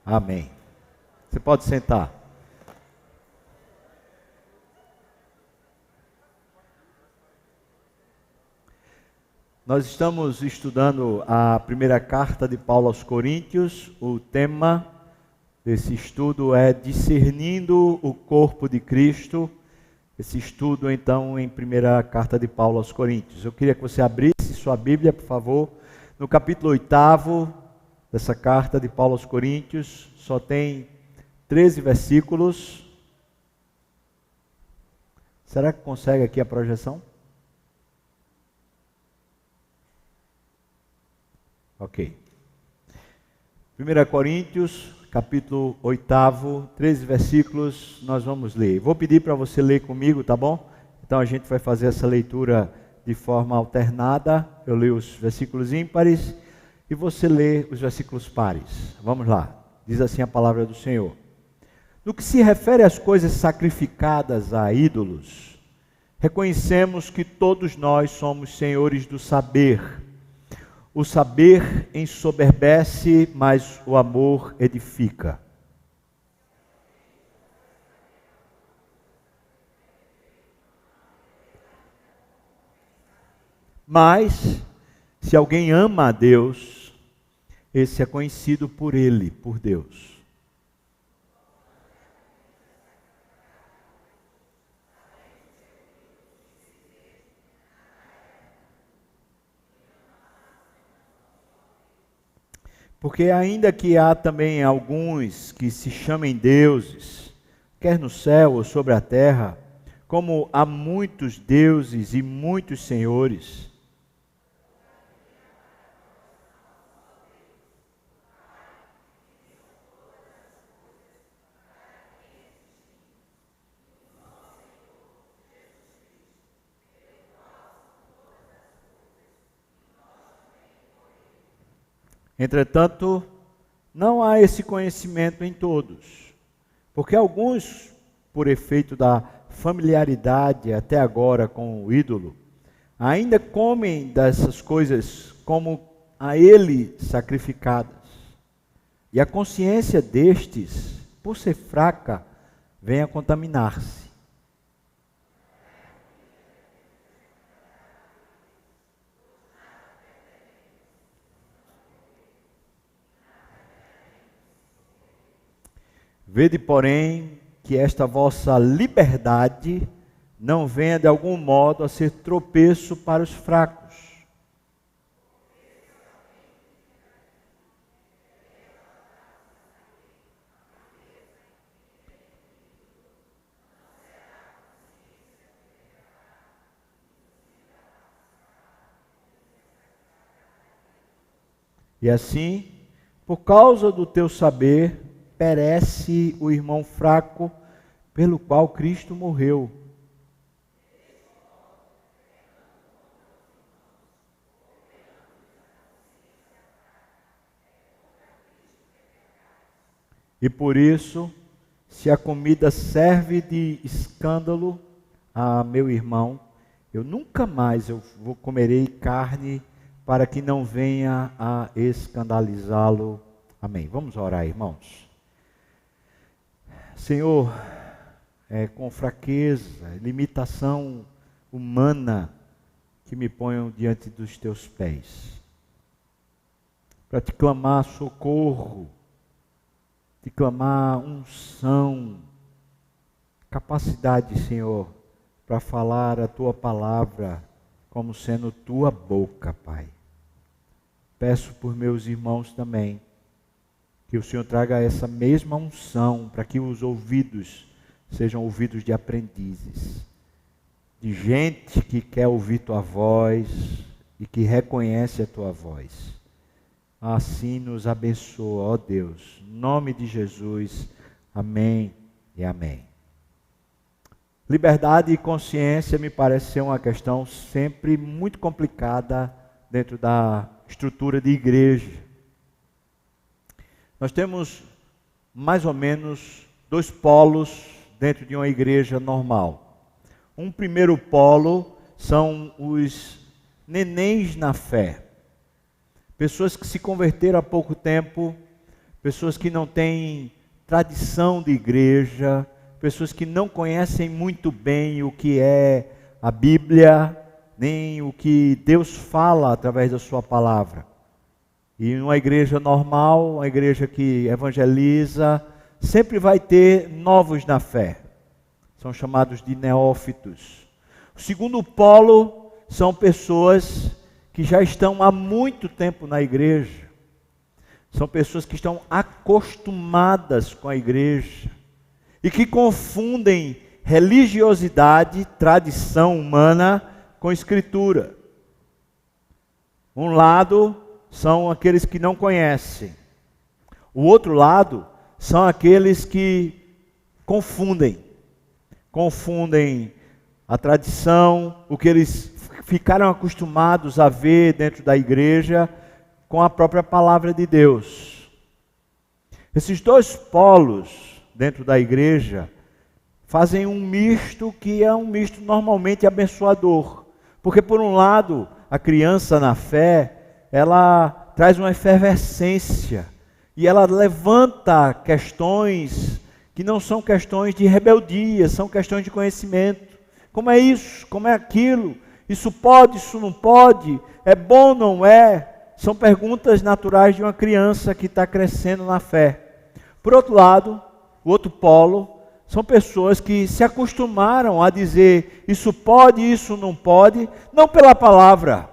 Amém. Você pode sentar. Nós estamos estudando a primeira carta de Paulo aos Coríntios. O tema desse estudo é discernindo o corpo de Cristo. Esse estudo, então, em primeira carta de Paulo aos Coríntios. Eu queria que você abrisse sua Bíblia, por favor, no capítulo 8 dessa carta de Paulo aos Coríntios. Só tem 13 versículos. Será que consegue aqui a projeção? Ok. 1 Coríntios, capítulo 8, 13 versículos, nós vamos ler. Vou pedir para você ler comigo, tá bom? Então a gente vai fazer essa leitura de forma alternada. Eu leio os versículos ímpares e você lê os versículos pares. Vamos lá. Diz assim a palavra do Senhor. No que se refere às coisas sacrificadas a ídolos, reconhecemos que todos nós somos senhores do saber. O saber ensoberbece, mas o amor edifica. Mas, se alguém ama a Deus, esse é conhecido por Ele, por Deus. Porque ainda que há também alguns que se chamem deuses, quer no céu ou sobre a terra, como há muitos deuses e muitos senhores, entretanto, não há esse conhecimento em todos, porque alguns, por efeito da familiaridade até agora com o ídolo, ainda comem dessas coisas como a ele sacrificadas. E a consciência destes, por ser fraca, vem a contaminar-se. Vede, porém, que esta vossa liberdade não venha de algum modo a ser tropeço para os fracos. E assim, por causa do teu saber, perece o irmão fraco pelo qual Cristo morreu. E por isso, se a comida serve de escândalo a meu irmão, eu nunca mais comerei carne para que não venha a escandalizá-lo. Amém. Vamos orar, irmãos. Senhor, com fraqueza, limitação humana, que me ponham diante dos teus pés, para te clamar socorro, te clamar unção, capacidade, Senhor, para falar a tua palavra como sendo tua boca, Pai. Peço por meus irmãos também, que o Senhor traga essa mesma unção para que os ouvidos sejam ouvidos de aprendizes, de gente que quer ouvir tua voz e que reconhece a tua voz. Assim nos abençoa, ó Deus. Em nome de Jesus, amém e amém. Liberdade e consciência me parece ser uma questão sempre muito complicada dentro da estrutura de igreja. Nós temos mais ou menos dois polos dentro de uma igreja normal. Um primeiro polo são os nenéns na fé. Pessoas que se converteram há pouco tempo, pessoas que não têm tradição de igreja, pessoas que não conhecem muito bem o que é a Bíblia, nem o que Deus fala através da sua palavra. E uma igreja normal, uma igreja que evangeliza, sempre vai ter novos na fé. São chamados de neófitos. O segundo polo são pessoas que já estão há muito tempo na igreja. São pessoas que estão acostumadas com a igreja e que confundem religiosidade, tradição humana com escritura. Um lado são aqueles que não conhecem. O outro lado são aqueles que confundem a tradição, o que eles ficaram acostumados a ver dentro da igreja, com a própria palavra de Deus. Esses dois polos dentro da igreja fazem um misto que é um misto normalmente abençoador. Porque por um lado, a criança na fé, ela traz uma efervescência e ela levanta questões que não são questões de rebeldia, são questões de conhecimento. Como é isso? Como é aquilo? Isso pode, isso não pode? É bom, não é? São perguntas naturais de uma criança que está crescendo na fé. Por outro lado, o outro polo, são pessoas que se acostumaram a dizer isso pode, isso não pode, não pela palavra,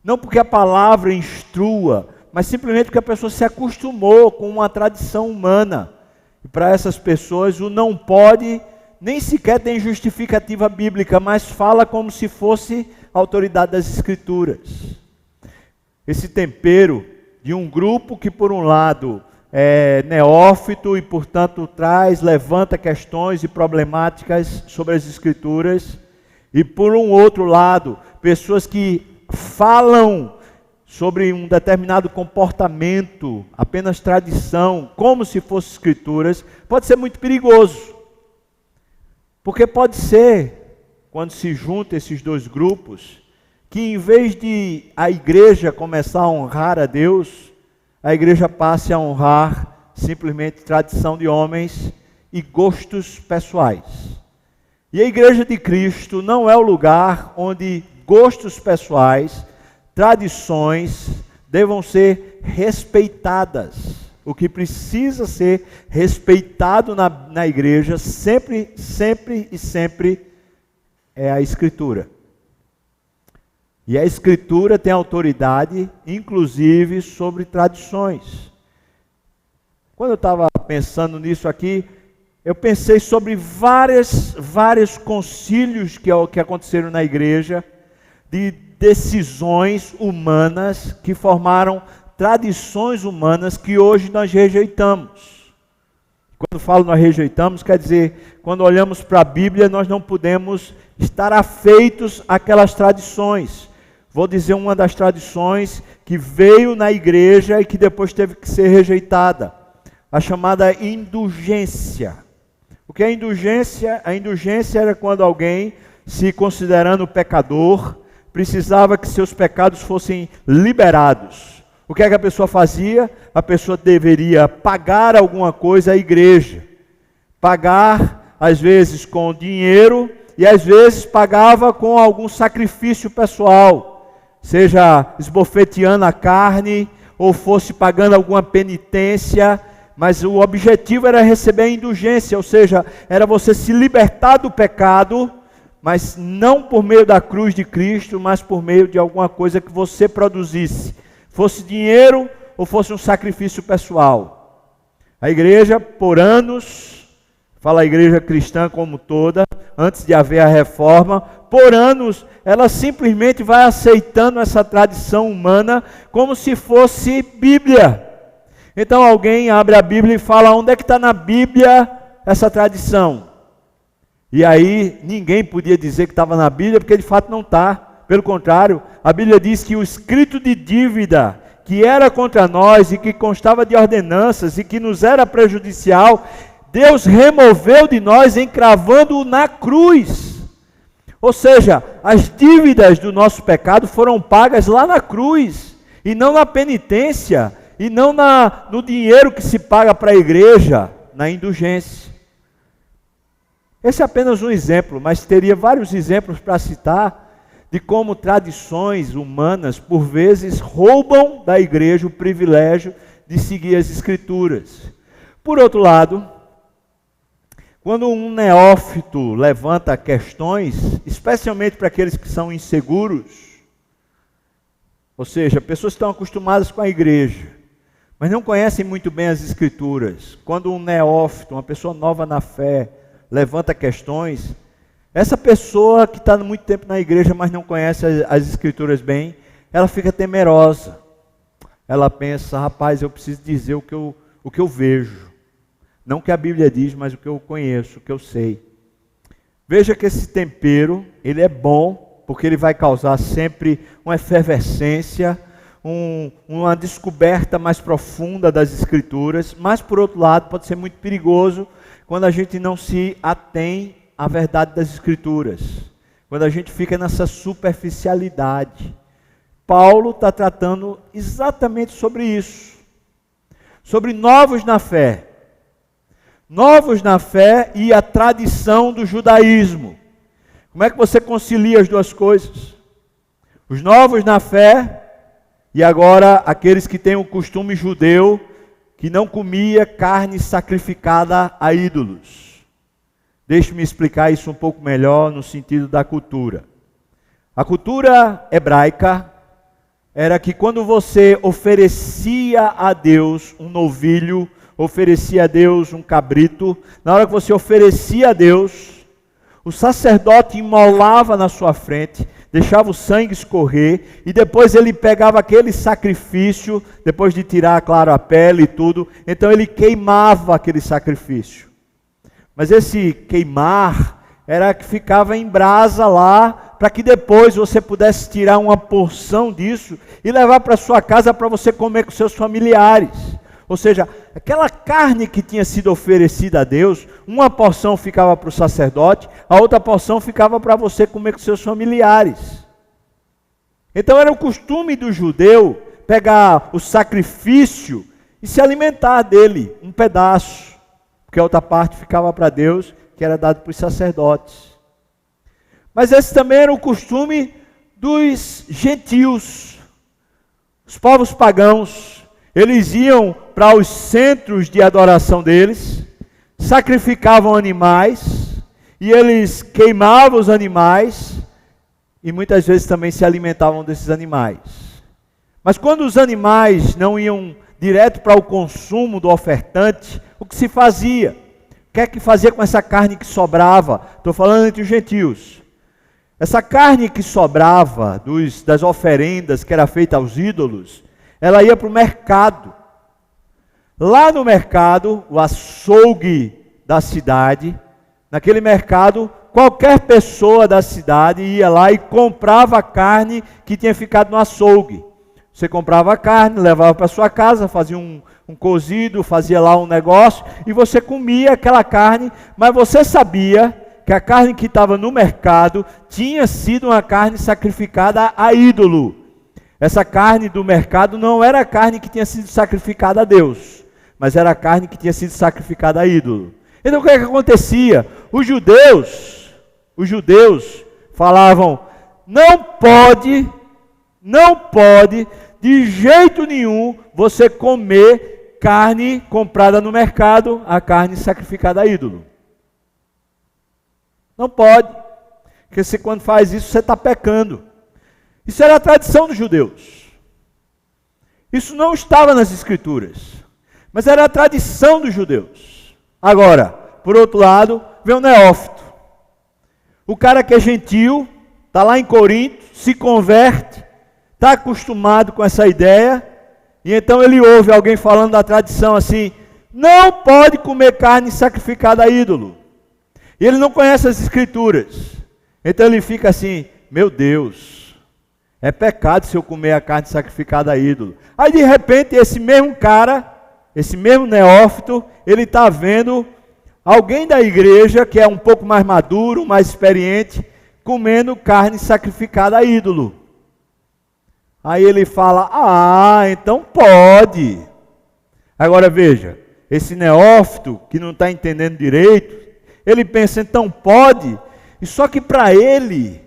não porque a palavra instrua, mas simplesmente porque a pessoa se acostumou com uma tradição humana. E para essas pessoas o não pode nem sequer tem justificativa bíblica, mas fala como se fosse a autoridade das Escrituras. Esse tempero de um grupo que por um lado é neófito e portanto levanta questões e problemáticas sobre as Escrituras, e por um outro lado, pessoas que falam sobre um determinado comportamento, apenas tradição, como se fossem Escrituras, pode ser muito perigoso. Porque pode ser, quando se juntam esses dois grupos, que em vez de a igreja começar a honrar a Deus, a igreja passe a honrar simplesmente tradição de homens e gostos pessoais. E a igreja de Cristo não é o lugar onde gostos pessoais, tradições, devam ser respeitadas. O que precisa ser respeitado na igreja, sempre é a Escritura. E a Escritura tem autoridade, inclusive, sobre tradições. Quando eu estava pensando nisso aqui, eu pensei sobre vários concílios que aconteceram na igreja, de decisões humanas que formaram tradições humanas que hoje nós rejeitamos. Quando falo nós rejeitamos, quer dizer, quando olhamos para a Bíblia, nós não podemos estar afeitos àquelas tradições. Vou dizer uma das tradições que veio na igreja e que depois teve que ser rejeitada. A chamada indulgência. O que é indulgência? A indulgência era quando alguém, se considerando pecador, precisava que seus pecados fossem liberados. O que é que a pessoa fazia? A pessoa deveria pagar alguma coisa à igreja. Pagar, às vezes, com dinheiro, e às vezes pagava com algum sacrifício pessoal. Seja esbofeteando a carne, ou fosse pagando alguma penitência, mas o objetivo era receber a indulgência, ou seja, era você se libertar do pecado, mas não por meio da cruz de Cristo, mas por meio de alguma coisa que você produzisse. Fosse dinheiro ou fosse um sacrifício pessoal. A igreja, por anos, fala a igreja cristã como toda, antes de haver a reforma, por anos, ela simplesmente vai aceitando essa tradição humana como se fosse Bíblia. Então alguém abre a Bíblia e fala, onde é que está na Bíblia essa tradição? E aí ninguém podia dizer que estava na Bíblia, porque de fato não está. Pelo contrário, a Bíblia diz que o escrito de dívida que era contra nós e que constava de ordenanças e que nos era prejudicial, Deus removeu de nós encravando-o na cruz. Ou seja, as dívidas do nosso pecado foram pagas lá na cruz e não na penitência e não no dinheiro que se paga para a igreja, na indulgência. Esse é apenas um exemplo, mas teria vários exemplos para citar de como tradições humanas, por vezes, roubam da igreja o privilégio de seguir as Escrituras. Por outro lado, quando um neófito levanta questões, especialmente para aqueles que são inseguros, ou seja, pessoas que estão acostumadas com a igreja, mas não conhecem muito bem as Escrituras. Quando um neófito, uma pessoa nova na fé, levanta questões, essa pessoa que está muito tempo na igreja, mas não conhece as Escrituras bem, ela fica temerosa. Ela pensa, rapaz, eu preciso dizer o que eu vejo. Não o que a Bíblia diz, mas o que eu conheço, o que eu sei. Veja que esse tempero, ele é bom, porque ele vai causar sempre uma efervescência, uma descoberta mais profunda das Escrituras, mas por outro lado pode ser muito perigoso quando a gente não se atém à verdade das Escrituras, quando a gente fica nessa superficialidade. Paulo está tratando exatamente sobre isso, sobre novos na fé e a tradição do judaísmo. Como é que você concilia as duas coisas? Os novos na fé e agora aqueles que têm o costume judeu que não comia carne sacrificada a ídolos. Deixe-me explicar isso um pouco melhor no sentido da cultura. A cultura hebraica era que quando você oferecia a Deus um novilho, oferecia a Deus um cabrito, na hora que você oferecia a Deus, o sacerdote imolava na sua frente, deixava o sangue escorrer, e depois ele pegava aquele sacrifício, depois de tirar, claro, a pele e tudo, então ele queimava aquele sacrifício. Mas esse queimar era que ficava em brasa lá, para que depois você pudesse tirar uma porção disso e levar para sua casa para você comer com seus familiares. Ou seja, aquela carne que tinha sido oferecida a Deus, uma porção ficava para o sacerdote, a outra porção ficava para você comer com seus familiares. Então era o costume do judeu pegar o sacrifício e se alimentar dele, um pedaço, porque a outra parte ficava para Deus, que era dado para os sacerdotes. Mas esse também era o costume dos gentios, os povos pagãos. Eles iam para os centros de adoração deles, sacrificavam animais, e eles queimavam os animais, e muitas vezes também se alimentavam desses animais. Mas quando os animais não iam direto para o consumo do ofertante, o que se fazia? O que é que fazia com essa carne que sobrava? Estou falando entre os gentios. Essa carne que sobrava das oferendas que era feita aos ídolos, ela ia para o mercado. Lá no mercado, o açougue da cidade, naquele mercado, qualquer pessoa da cidade ia lá e comprava a carne que tinha ficado no açougue. Você comprava a carne, levava para sua casa, fazia um cozido, fazia lá um negócio, e você comia aquela carne, mas você sabia que a carne que estava no mercado tinha sido uma carne sacrificada a ídolo. Essa carne do mercado não era a carne que tinha sido sacrificada a Deus, mas era a carne que tinha sido sacrificada a ídolo. Então o que é que acontecia? Os judeus falavam, não pode de jeito nenhum você comer carne comprada no mercado, a carne sacrificada a ídolo. Não pode, porque você, quando faz isso, você está pecando. Isso era a tradição dos judeus. Isso não estava nas Escrituras, mas era a tradição dos judeus. Agora, por outro lado, vem o neófito. O cara que é gentil, está lá em Corinto, se converte, está acostumado com essa ideia, e então ele ouve alguém falando da tradição assim, não pode comer carne sacrificada a ídolo. E ele não conhece as Escrituras. Então ele fica assim, meu Deus, é pecado se eu comer a carne sacrificada a ídolo. Aí de repente esse mesmo cara, esse mesmo neófito, ele está vendo alguém da igreja que é um pouco mais maduro, mais experiente, comendo carne sacrificada a ídolo. Aí ele fala, então pode. Agora veja, esse neófito que não está entendendo direito, ele pensa, então pode, e só que para ele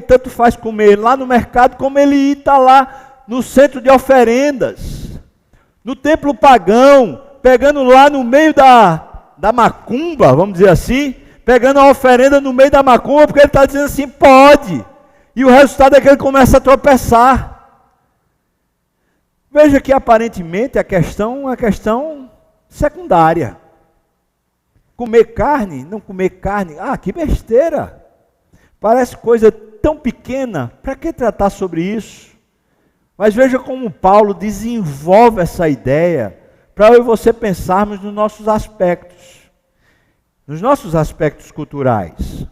tanto faz comer lá no mercado, como ele está lá no centro de oferendas, no templo pagão, pegando lá no meio da macumba, vamos dizer assim, pegando a oferenda no meio da macumba, porque ele está dizendo assim, pode, e o resultado é que ele começa a tropeçar. Veja que aparentemente a questão é uma questão secundária. Comer carne, não comer carne, que besteira. Parece coisa tão pequena, para que tratar sobre isso? Mas veja como Paulo desenvolve essa ideia, para eu e você pensarmos nos nossos aspectos culturais.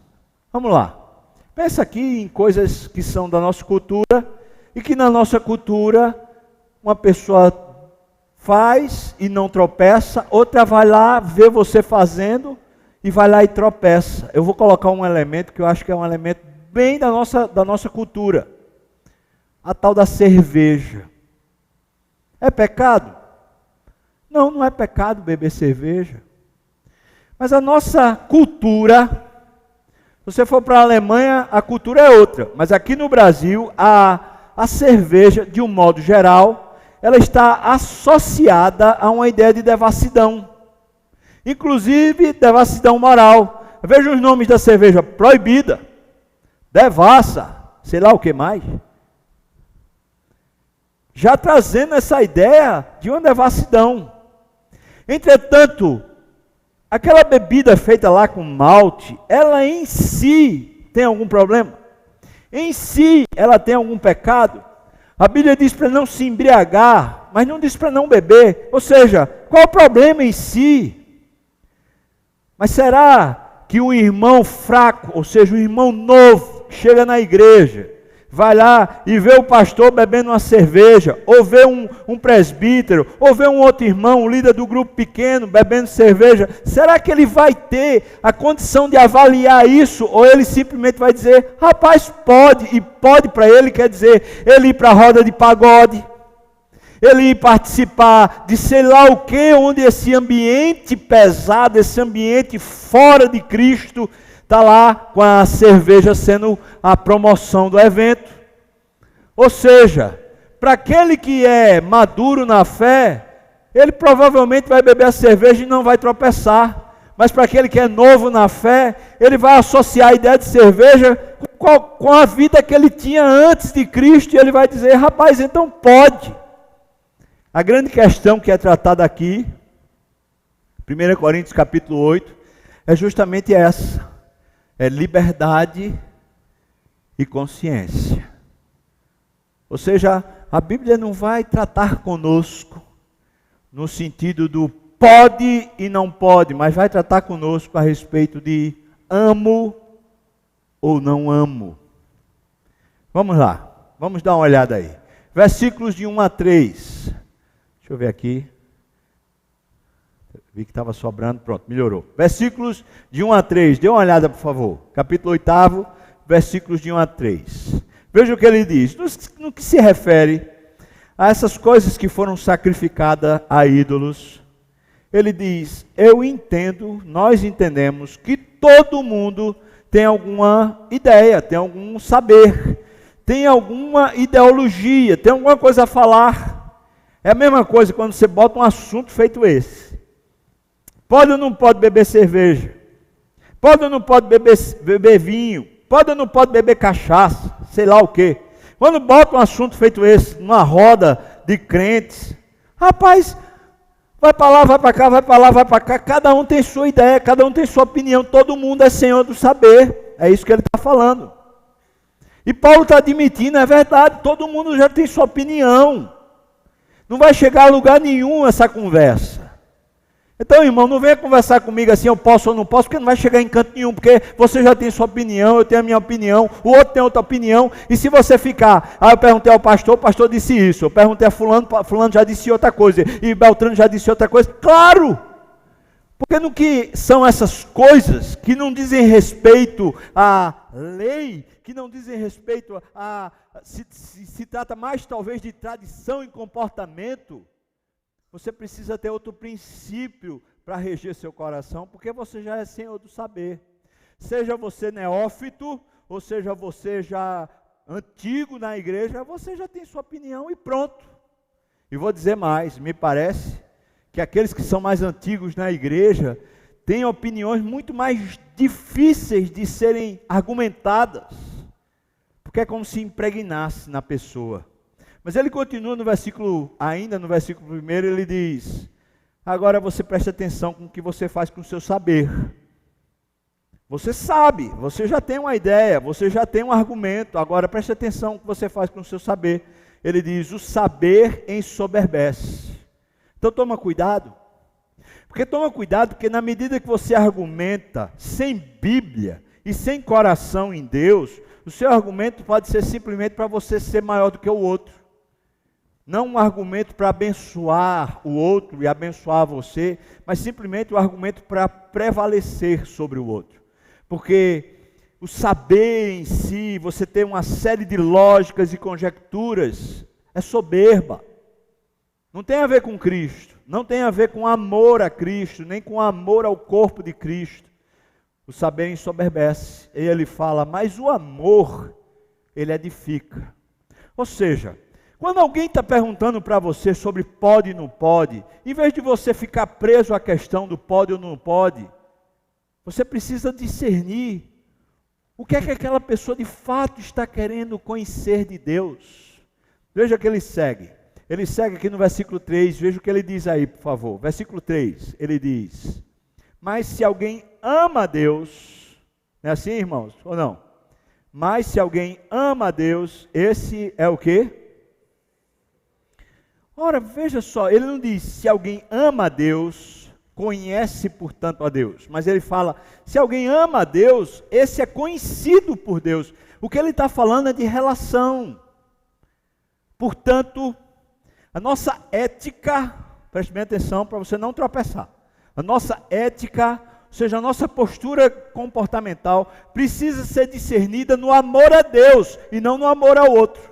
Vamos lá. Pensa aqui em coisas que são da nossa cultura, e que na nossa cultura uma pessoa faz e não tropeça, outra vai lá, vê você fazendo e vai lá e tropeça. Eu vou colocar um elemento que eu acho que é um elemento bem da nossa cultura. A tal da cerveja. É pecado? Não, não é pecado beber cerveja. Mas a nossa cultura, se você for para a Alemanha, a cultura é outra. Mas aqui no Brasil, a cerveja, de um modo geral, ela está associada a uma ideia de devassidão. Inclusive, devassidão moral. Veja os nomes da cerveja: proibida, devassa, sei lá o que mais. Já trazendo essa ideia de uma devassidão. Entretanto, aquela bebida feita lá com malte, ela em si tem algum problema? Em si, ela tem algum pecado? A Bíblia diz para não se embriagar, mas não diz para não beber. Ou seja, qual o problema em si? Mas será que um irmão fraco, ou seja, um irmão novo, que chega na igreja, vai lá e vê o pastor bebendo uma cerveja, ou vê um presbítero, ou vê um outro irmão, um líder do grupo pequeno, bebendo cerveja, será que ele vai ter a condição de avaliar isso, ou ele simplesmente vai dizer, rapaz, pode, e pode para ele quer dizer, ele ir para a roda de pagode, ele ir participar de sei lá o que, onde esse ambiente pesado, esse ambiente fora de Cristo, está lá com a cerveja sendo a promoção do evento. Ou seja, para aquele que é maduro na fé, ele provavelmente vai beber a cerveja e não vai tropeçar. Mas para aquele que é novo na fé, ele vai associar a ideia de cerveja com a vida que ele tinha antes de Cristo, e ele vai dizer, rapaz, então pode. A grande questão que é tratada aqui, 1 Coríntios capítulo 8, é justamente essa. É liberdade e consciência. Ou seja, a Bíblia não vai tratar conosco no sentido do pode e não pode, mas vai tratar conosco a respeito de amo ou não amo. Vamos lá, vamos dar uma olhada aí. Versículos de 1 a 3. Deixa eu ver aqui. Vi que estava sobrando, pronto, melhorou. Versículos de 1 a 3, dê uma olhada por favor. Capítulo 8, versículos de 1 a 3. Veja o que ele diz. No que se refere a essas coisas que foram sacrificadas a ídolos, ele diz, eu entendo, nós entendemos que todo mundo tem alguma ideia, tem algum saber, tem alguma ideologia, tem alguma coisa a falar. É a mesma coisa quando você bota um assunto feito esse. Pode ou não pode beber cerveja? Pode ou não pode beber vinho? Pode ou não pode beber cachaça? Sei lá o quê. Quando bota um assunto feito esse, numa roda de crentes, rapaz, vai para lá, vai para cá, vai para lá, vai para cá, cada um tem sua ideia, cada um tem sua opinião, todo mundo é senhor do saber. É isso que ele está falando. E Paulo está admitindo, é verdade, todo mundo já tem sua opinião. Não vai chegar a lugar nenhum essa conversa. Então, irmão, não venha conversar comigo assim, eu posso ou não posso, porque não vai chegar em canto nenhum, porque você já tem sua opinião, eu tenho a minha opinião, o outro tem outra opinião, e se você ficar, eu perguntei ao pastor, o pastor disse isso, eu perguntei a fulano, fulano já disse outra coisa, e Beltrano já disse outra coisa, claro, Porque no que são essas coisas que não dizem respeito à lei, que não dizem respeito se trata mais talvez de tradição e comportamento, você precisa ter outro princípio para reger seu coração, porque você já é senhor do saber. Seja você neófito, ou seja você já antigo na igreja, você já tem sua opinião e pronto. E vou dizer mais, me parece que aqueles que são mais antigos na igreja têm opiniões muito mais difíceis de serem argumentadas, porque é como se impregnasse na pessoa. Mas ele continua no versículo, ainda no versículo 1, ele diz: agora você preste atenção com o que você faz com o seu saber. Você sabe, você já tem uma ideia, você já tem um argumento, agora preste atenção no que você faz com o seu saber. Ele diz: o saber ensoberbece. Então toma cuidado, porque na medida que você argumenta sem Bíblia e sem coração em Deus, o seu argumento pode ser simplesmente para você ser maior do que o outro. Não um argumento para abençoar o outro e abençoar você, mas simplesmente um argumento para prevalecer sobre o outro. Porque o saber em si, você ter uma série de lógicas e conjecturas, é soberba. Não tem a ver com Cristo, não tem a ver com amor a Cristo, nem com amor ao corpo de Cristo. O saber ensoberbece. E ele fala, mas o amor, ele edifica. Ou seja, quando alguém está perguntando para você sobre pode e não pode, em vez de você ficar preso à questão do pode ou não pode, você precisa discernir o que é que aquela pessoa de fato está querendo conhecer de Deus. Veja que ele segue. Ele segue aqui no versículo 3, veja o que ele diz aí, por favor. Versículo 3, ele diz: mas se alguém ama a Deus, não é assim, irmãos? Ou não? Mas se alguém ama a Deus, esse é o quê? Ora, veja só, ele não diz se alguém ama a Deus, conhece portanto a Deus. Mas ele fala, se alguém ama a Deus, esse é conhecido por Deus. O que ele está falando é de relação. Portanto, a nossa ética, preste bem atenção para você não tropeçar. A nossa ética, ou seja, a nossa postura comportamental, precisa ser discernida no amor a Deus e não no amor ao outro.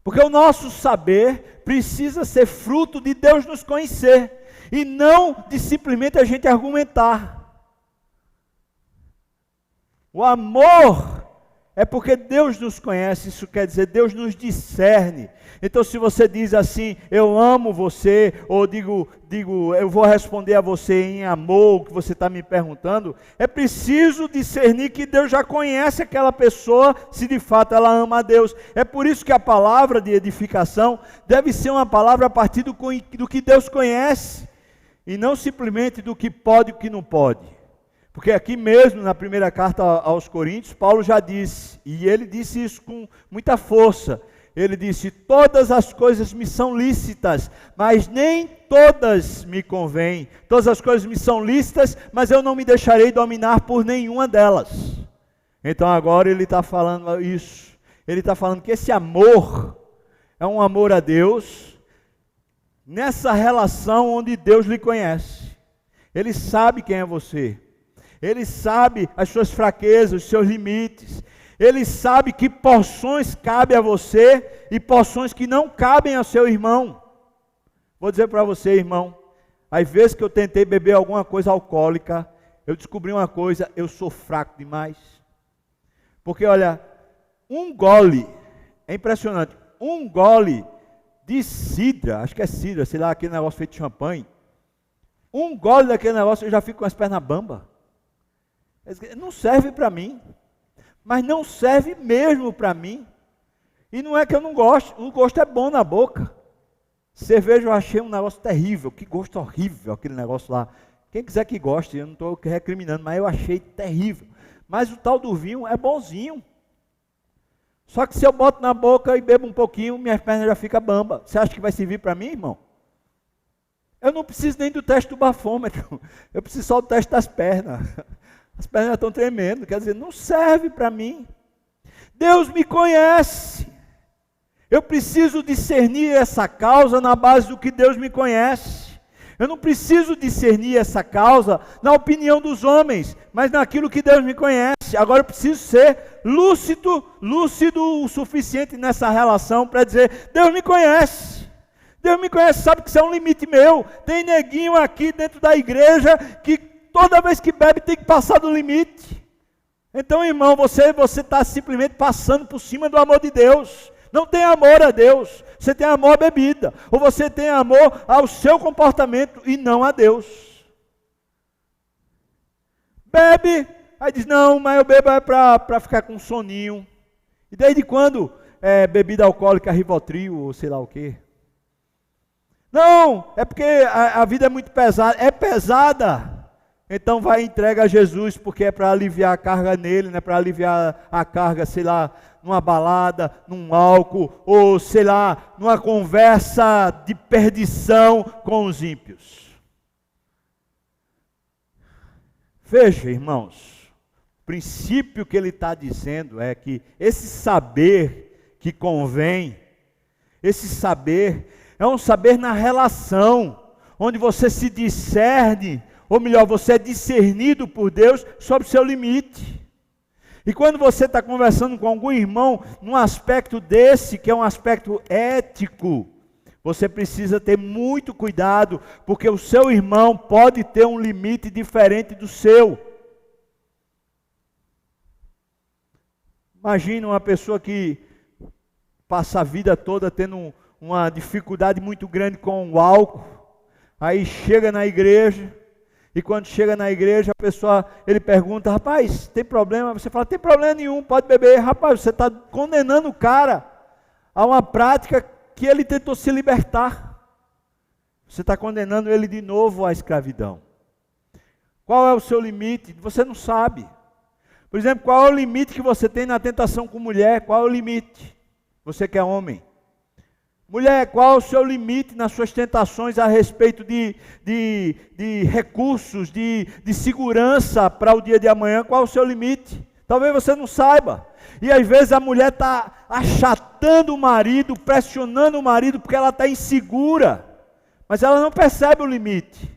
Porque o nosso saber precisa ser fruto de Deus nos conhecer e não de simplesmente a gente argumentar. O amor é porque Deus nos conhece, isso quer dizer, Deus nos discerne. Então se você diz assim, eu amo você, ou digo, eu vou responder a você em amor, o que você está me perguntando, é preciso discernir que Deus já conhece aquela pessoa, se de fato ela ama a Deus. É por isso que a palavra de edificação deve ser uma palavra a partir do que Deus conhece, e não simplesmente do que pode e o que não pode. Porque aqui mesmo, na primeira carta aos Coríntios, Paulo já disse, e ele disse isso com muita força, ele disse, todas as coisas me são lícitas, mas nem todas me convêm. Todas as coisas me são lícitas, mas eu não me deixarei dominar por nenhuma delas. Então agora ele está falando isso, ele está falando que esse amor é um amor a Deus, nessa relação onde Deus lhe conhece. Ele sabe quem é você. Ele sabe as suas fraquezas, os seus limites. Ele sabe que porções cabem a você e porções que não cabem ao seu irmão. Vou dizer para você, irmão, às vezes que eu tentei beber alguma coisa alcoólica, eu descobri uma coisa, eu sou fraco demais. Porque olha, um gole, é impressionante, um gole de cidra, acho que é cidra, sei lá, aquele negócio feito de champanhe, um gole daquele negócio eu já fico com as pernas bambas. Não serve para mim, mas não serve mesmo para mim. E não é que eu não gosto, o gosto é bom na boca. Cerveja eu achei um negócio terrível, que gosto horrível aquele negócio lá. Quem quiser que goste, eu não estou recriminando, mas eu achei terrível. Mas o tal do vinho é bonzinho. Só que se eu boto na boca e bebo um pouquinho, minhas pernas já ficam bamba. Você acha que vai servir para mim, irmão? Eu não preciso nem do teste do bafômetro, eu preciso só do teste das pernas. As pernas estão tremendo, quer dizer, não serve para mim. Deus me conhece. Eu preciso discernir essa causa na base do que Deus me conhece. Eu não preciso discernir essa causa na opinião dos homens, mas naquilo que Deus me conhece. Agora eu preciso ser lúcido o suficiente nessa relação para dizer, Deus me conhece. Deus me conhece, sabe que isso é um limite meu. Tem neguinho aqui dentro da igreja que toda vez que bebe tem que passar do limite. Então, irmão, você está simplesmente passando por cima do amor de Deus. Não tem amor a Deus, você tem amor à bebida, ou você tem amor ao seu comportamento e não a Deus. Bebe, aí diz, não, mas eu bebo é para ficar com soninho. E desde quando bebida alcoólica, Rivotril, ou sei lá o quê? Não, é porque a vida é muito pesada, é pesada. Então vai e entrega a Jesus, porque é para aliviar a carga nele, não é para aliviar a carga, sei lá, numa balada, num álcool, ou sei lá, numa conversa de perdição com os ímpios. Veja, irmãos, o princípio que ele está dizendo é que esse saber que convém, esse saber é um saber na relação, onde você se discerne, ou melhor, você é discernido por Deus sobre o seu limite. E quando você está conversando com algum irmão, num aspecto desse, que é um aspecto ético, você precisa ter muito cuidado, porque o seu irmão pode ter um limite diferente do seu. Imagina uma pessoa que passa a vida toda tendo uma dificuldade muito grande com o álcool, aí chega na igreja, e quando chega na igreja, ele pergunta, rapaz, tem problema? Você fala, tem problema nenhum, pode beber. Rapaz, você está condenando o cara a uma prática que ele tentou se libertar. Você está condenando ele de novo à escravidão. Qual é o seu limite? Você não sabe. Por exemplo, qual é o limite que você tem na tentação com mulher? Qual é o limite? Você que é homem. Mulher, qual é o seu limite nas suas tentações a respeito de recursos, de segurança para o dia de amanhã? Qual é o seu limite? Talvez você não saiba. E às vezes a mulher está achatando o marido, pressionando o marido porque ela está insegura. Mas ela não percebe o limite.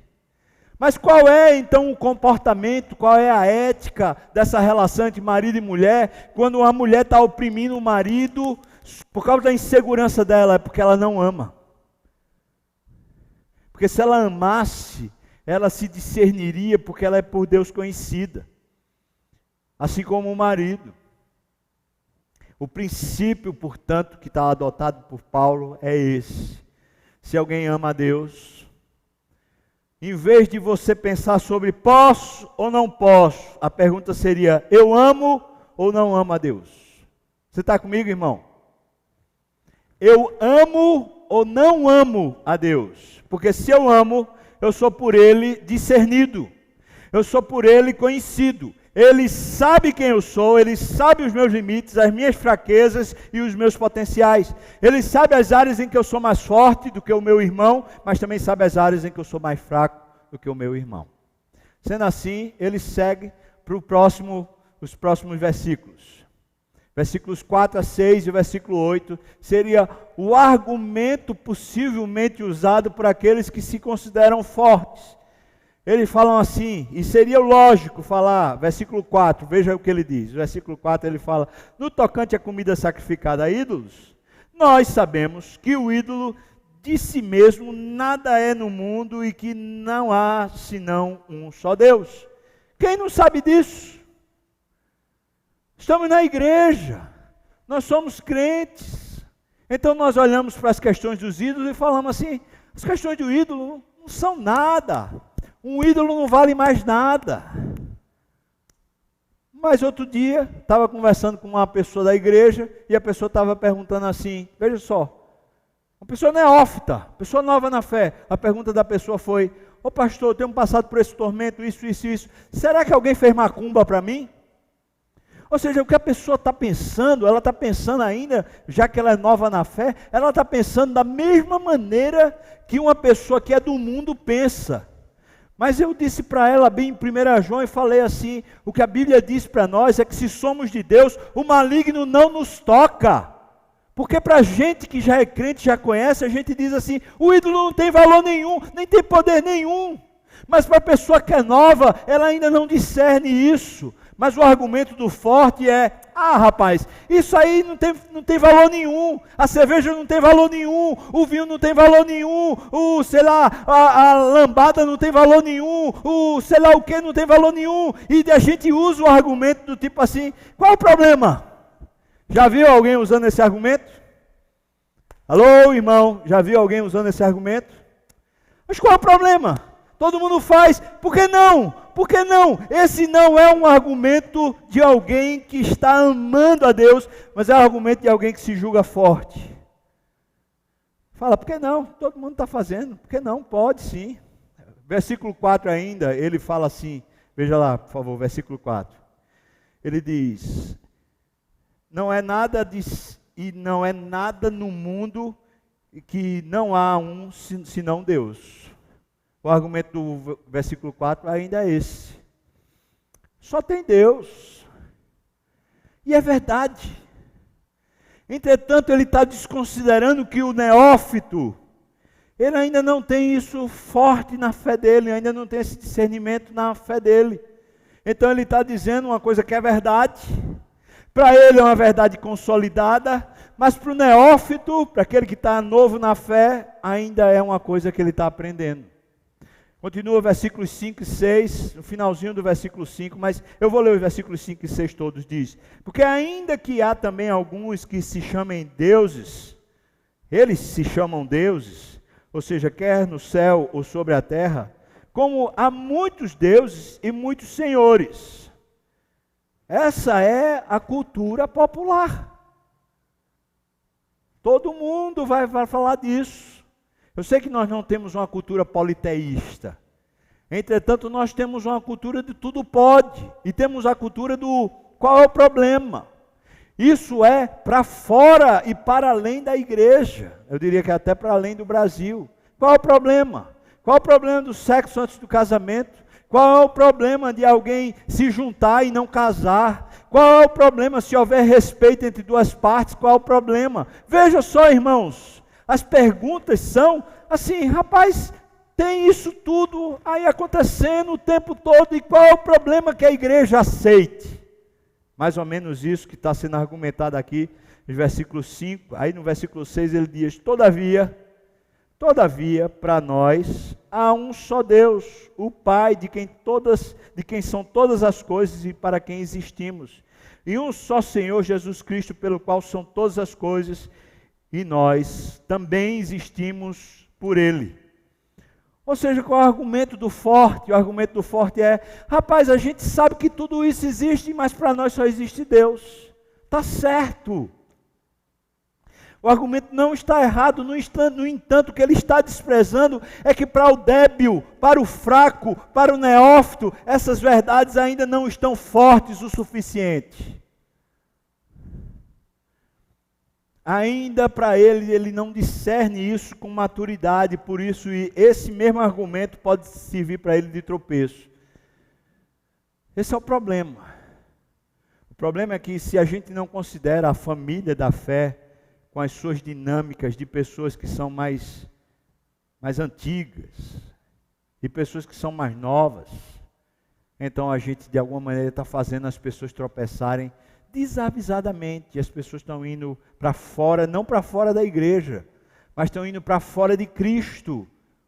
Mas qual é então o comportamento, qual é a ética dessa relação entre marido e mulher, quando a mulher está oprimindo o marido por causa da insegurança dela, é porque ela não ama. Porque se ela amasse, ela se discerniria, porque ela é por Deus conhecida. Assim como o marido. O princípio, portanto, que está adotado por Paulo é esse. Se alguém ama a Deus, em vez de você pensar sobre posso ou não posso, a pergunta seria, eu amo ou não amo a Deus? Você está comigo, irmão? Eu amo ou não amo a Deus? Porque se eu amo, eu sou por Ele discernido. Eu sou por Ele conhecido. Ele sabe quem eu sou, Ele sabe os meus limites, as minhas fraquezas e os meus potenciais. Ele sabe as áreas em que eu sou mais forte do que o meu irmão, mas também sabe as áreas em que eu sou mais fraco do que o meu irmão. Sendo assim, ele segue para os próximos versículos. Versículos 4 a 6 e o versículo 8 seria o argumento possivelmente usado por aqueles que se consideram fortes. Eles falam assim, e seria lógico falar, versículo 4, veja o que ele diz. Versículo 4 ele fala, no tocante à comida sacrificada a ídolos, nós sabemos que o ídolo de si mesmo nada é no mundo e que não há senão um só Deus. Quem não sabe disso? Estamos na igreja, nós somos crentes, então nós olhamos para as questões dos ídolos e falamos assim, as questões do ídolo não são nada, um ídolo não vale mais nada. Mas outro dia, estava conversando com uma pessoa da igreja, e a pessoa estava perguntando assim, veja só, uma pessoa neófita, pessoa nova na fé, a pergunta da pessoa foi, ô pastor, eu tenho passado por esse tormento, isso, será que alguém fez macumba para mim? Ou seja, o que a pessoa está pensando, ela está pensando ainda, já que ela é nova na fé, ela está pensando da mesma maneira que uma pessoa que é do mundo pensa. Mas eu disse para ela bem em 1 João e falei assim, o que a Bíblia diz para nós é que se somos de Deus, o maligno não nos toca. Porque para a gente que já é crente, já conhece, a gente diz assim, o ídolo não tem valor nenhum, nem tem poder nenhum. Mas para a pessoa que é nova, ela ainda não discerne isso. Mas o argumento do forte é, rapaz, isso aí não tem valor nenhum, a cerveja não tem valor nenhum, o vinho não tem valor nenhum, a lambada não tem valor nenhum, sei lá o que não tem valor nenhum. E a gente usa o argumento do tipo assim, qual é o problema? Já viu alguém usando esse argumento? Alô, irmão, já viu alguém usando esse argumento? Mas qual é o problema? Todo mundo faz, por que não? Por que não? Esse não é um argumento de alguém que está amando a Deus, mas é um argumento de alguém que se julga forte. Fala, por que não? Todo mundo está fazendo, por que não? Pode sim. Versículo 4 ainda, ele fala assim, veja lá, por favor, versículo 4. Ele diz, não é nada no mundo que não há um senão Deus. O argumento do versículo 4 ainda é esse. Só tem Deus. E é verdade. Entretanto, ele está desconsiderando que o neófito, ele ainda não tem isso forte na fé dele, ainda não tem esse discernimento na fé dele. Então ele está dizendo uma coisa que é verdade. Para ele é uma verdade consolidada, mas para o neófito, para aquele que está novo na fé, ainda é uma coisa que ele está aprendendo. Continua versículos 5 e 6, no finalzinho do versículo 5, mas eu vou ler os versículos 5 e 6 todos, diz, porque ainda que há também alguns que se chamem deuses, eles se chamam deuses, ou seja, quer no céu ou sobre a terra, como há muitos deuses e muitos senhores. Essa é a cultura popular. Todo mundo vai falar disso. Eu sei que nós não temos uma cultura politeísta. Entretanto, nós temos uma cultura de tudo pode. E temos a cultura do qual é o problema. Isso é para fora e para além da igreja. Eu diria que até para além do Brasil. Qual é o problema? Qual é o problema do sexo antes do casamento? Qual é o problema de alguém se juntar e não casar? Qual é o problema se houver respeito entre duas partes? Qual é o problema? Veja só, irmãos, as perguntas são assim, rapaz, tem isso tudo aí acontecendo o tempo todo, e qual é o problema que a igreja aceite? Mais ou menos isso que está sendo argumentado aqui no versículo 5, aí no versículo 6 ele diz, todavia, para nós há um só Deus, o Pai, de quem são todas as coisas e para quem existimos, e um só Senhor Jesus Cristo, pelo qual são todas as coisas, e nós também existimos por Ele. Ou seja, qual é o argumento do forte? O argumento do forte é, rapaz, a gente sabe que tudo isso existe, mas para nós só existe Deus. Está certo. O argumento não está errado, no entanto, o que ele está desprezando é que para o débil, para o fraco, para o neófito, essas verdades ainda não estão fortes o suficiente. Ainda para ele não discerne isso com maturidade, por isso esse mesmo argumento pode servir para ele de tropeço. Esse é o problema. O problema é que se a gente não considera a família da fé, com as suas dinâmicas de pessoas que são mais antigas, e pessoas que são mais novas, então a gente de alguma maneira está fazendo as pessoas tropeçarem desavisadamente. As pessoas estão indo para fora, não para fora da igreja, mas estão indo para fora de Cristo,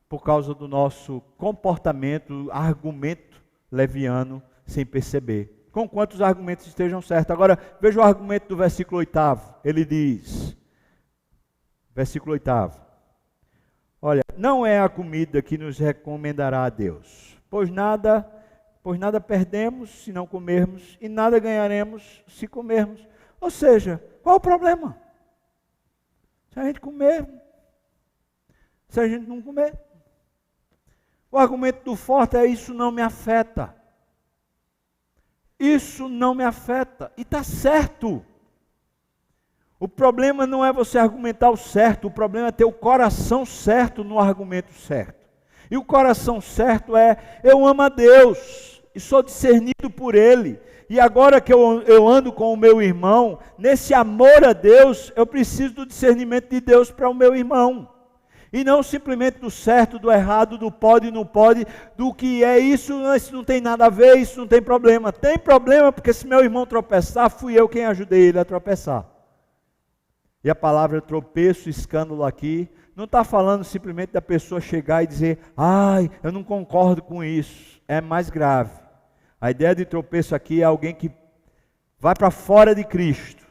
por causa do nosso comportamento, argumento leviano, sem perceber. Com quantos argumentos estejam certos. Agora, veja o argumento do versículo 8, ele diz, versículo 8, olha, não é a comida que nos recomendará a Deus, pois nada perdemos se não comermos, e nada ganharemos se comermos. Ou seja, qual o problema? Se a gente comer, se a gente não comer. O argumento do forte é, isso não me afeta. Isso não me afeta, e está certo. O problema não é você argumentar o certo, o problema é ter o coração certo no argumento certo. E o coração certo é, eu amo a Deus, e sou discernido por Ele, e agora que eu ando com o meu irmão, nesse amor a Deus, eu preciso do discernimento de Deus para o meu irmão. E não simplesmente do certo, do errado, do pode e não pode, do que é isso não tem nada a ver, isso não tem problema. Tem problema porque se meu irmão tropeçar, fui eu quem ajudei ele a tropeçar. E a palavra tropeço, escândalo aqui, não está falando simplesmente da pessoa chegar e dizer, ai, eu não concordo com isso. É mais grave. A ideia de tropeço aqui é alguém que vai para fora de Cristo.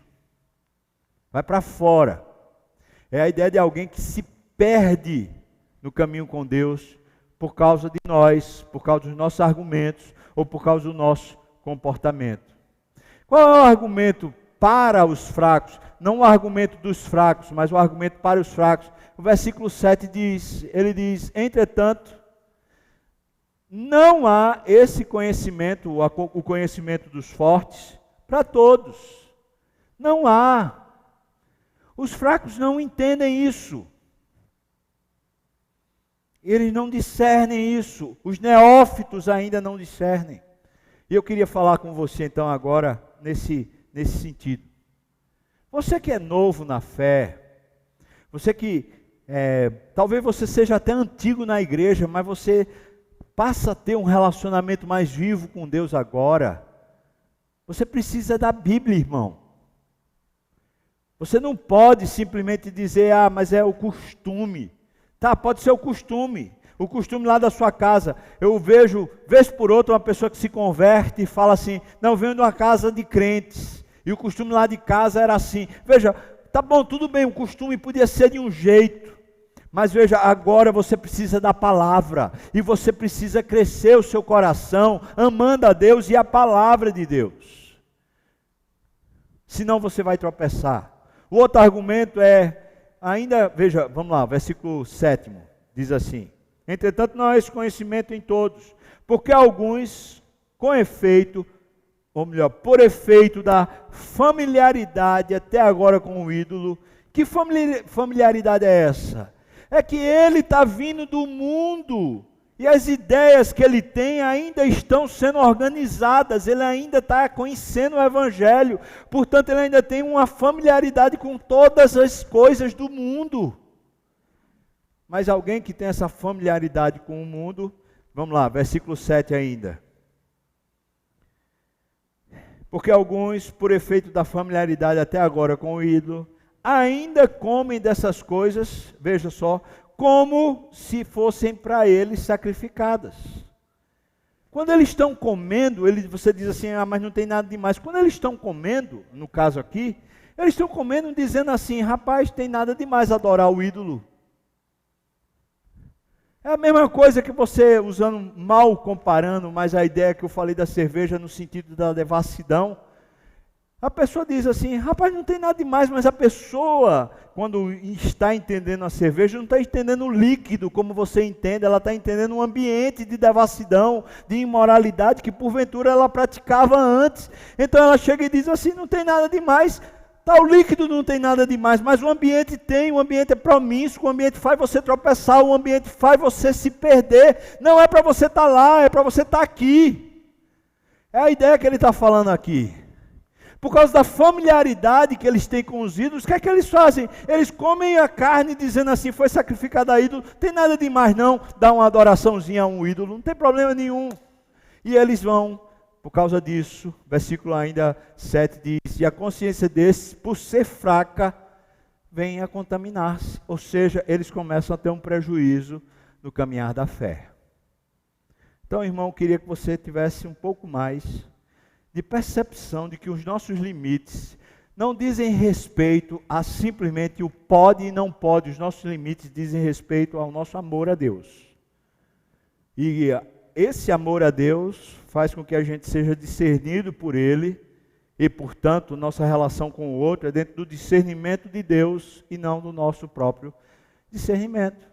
Vai para fora. É a ideia de alguém que se perde no caminho com Deus por causa de nós, por causa dos nossos argumentos ou por causa do nosso comportamento. Qual é o argumento para os fracos? Não o argumento dos fracos, mas o argumento para os fracos. O versículo 7 diz, ele diz, entretanto, não há esse conhecimento, o conhecimento dos fortes, para todos. Não há. Os fracos não entendem isso. Eles não discernem isso. Os neófitos ainda não discernem. E eu queria falar com você então agora, nesse sentido. Você que é novo na fé, você que, talvez você seja até antigo na igreja, mas você passa a ter um relacionamento mais vivo com Deus agora. Você precisa da Bíblia, irmão. Você não pode simplesmente dizer, mas é o costume. Tá, pode ser o costume lá da sua casa. Eu vejo, vez por outra, uma pessoa que se converte e fala assim, não, eu venho de uma casa de crentes, e o costume lá de casa era assim. Veja, tá bom, tudo bem, o costume podia ser de um jeito, mas veja, agora você precisa da palavra, e você precisa crescer o seu coração, amando a Deus e a palavra de Deus. Senão você vai tropeçar. O outro argumento é, ainda, veja, vamos lá, versículo 7, diz assim, entretanto não há esse conhecimento em todos, porque alguns, com efeito, ou melhor, por efeito da familiaridade até agora com o ídolo, que familiaridade é essa? É que ele está vindo do mundo, e as ideias que ele tem ainda estão sendo organizadas, ele ainda está conhecendo o Evangelho, portanto ele ainda tem uma familiaridade com todas as coisas do mundo. Mas alguém que tem essa familiaridade com o mundo, vamos lá, versículo 7 ainda. Porque alguns, por efeito da familiaridade até agora com o ídolo, ainda comem dessas coisas, veja só, como se fossem para eles sacrificadas. Quando eles estão comendo, você diz assim, mas não tem nada demais. Quando eles estão comendo, no caso aqui, eles estão comendo dizendo assim, rapaz, tem nada demais adorar o ídolo. É a mesma coisa que você, usando mal comparando, mas a ideia que eu falei da cerveja no sentido da devassidão. A pessoa diz assim, rapaz, não tem nada demais, mas a pessoa, quando está entendendo a cerveja, não está entendendo o líquido como você entende, ela está entendendo um ambiente de devassidão, de imoralidade que porventura ela praticava antes. Então ela chega e diz assim, não tem nada demais, o líquido não tem nada demais, mas o ambiente tem, o ambiente é promíscuo, o ambiente faz você tropeçar, o ambiente faz você se perder, não é para você estar lá, é para você estar aqui. É a ideia que ele está falando aqui. Por causa da familiaridade que eles têm com os ídolos, o que é que eles fazem? Eles comem a carne dizendo assim, foi sacrificada a ídolo, não tem nada demais não, dá uma adoraçãozinha a um ídolo, não tem problema nenhum. E eles vão, por causa disso, versículo ainda 7 diz, e a consciência desses, por ser fraca, vem a contaminar-se. Ou seja, eles começam a ter um prejuízo no caminhar da fé. Então, irmão, eu queria que você tivesse um pouco mais de percepção de que os nossos limites não dizem respeito a simplesmente o pode e não pode, os nossos limites dizem respeito ao nosso amor a Deus. E esse amor a Deus faz com que a gente seja discernido por Ele e, portanto, nossa relação com o outro é dentro do discernimento de Deus e não do nosso próprio discernimento.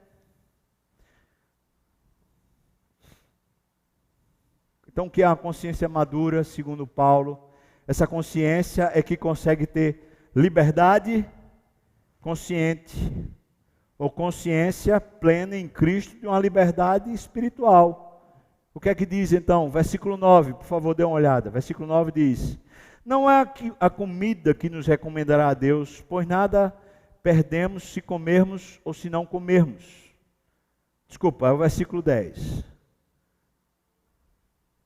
Então, o que é uma consciência madura, segundo Paulo? Essa consciência é que consegue ter liberdade consciente, ou consciência plena em Cristo de uma liberdade espiritual. O que é que diz então? Versículo 9, por favor, dê uma olhada. Versículo 9 diz: não é a comida que nos recomendará a Deus, pois nada perdemos se comermos ou se não comermos. Desculpa, é o versículo 10.